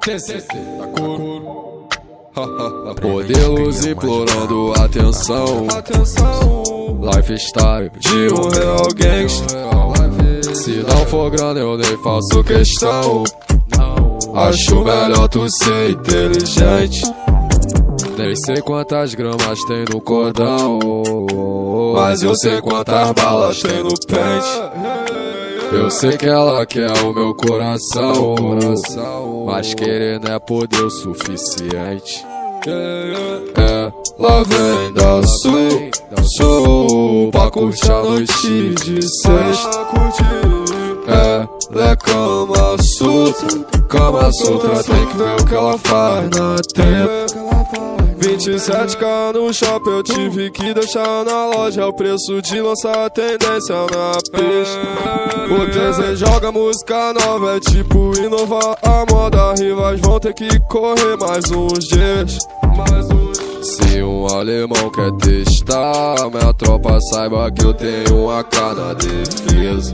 TCC da cor. Modelos implorando atenção. Lifestyle de um real gangsta. Se não for grana eu nem faço questão. Acho melhor tu ser inteligente. Nem sei quantas gramas tem no cordão, mas eu sei quantas balas tem no pente. Eu sei que ela quer o meu coração, mas querer não é poder o suficiente. Ela vem da sul pra curtir a noite de sexta. Ela é Kama Sutra, tem que ver o que ela faz na teta. 27k no shopping eu tive que deixar na loja. É o preço de lançar a tendência na pista. O TZ joga música nova, é tipo inovar a moda. Rivais vão ter que correr mais uns dias. Se um alemão quer testar, minha tropa saiba que eu tenho uma AK na defesa.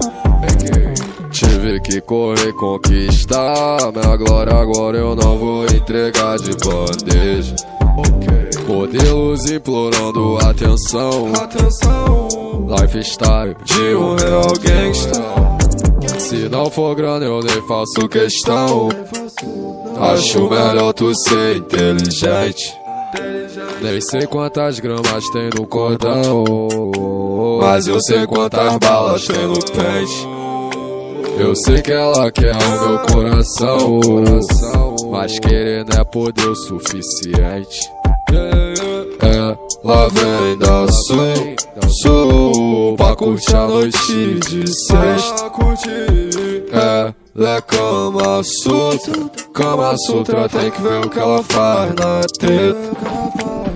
Tive que correr conquistar minha glória, agora eu não vou entregar de bandeja. Modelos implorando atenção. Lifestyle de um real gangsta. Se não for grana eu nem faço questão. Acho melhor tu ser inteligente. Nem sei quantas gramas tem no cordão, mas eu sei quantas balas tem no pente. Eu sei que ela quer o meu coração, mas querer não é poder o suficiente. Ela vem da sul pra curtir a noite de sexta. Ela é Kama Sutra, tem que ver o que ela faz na treta.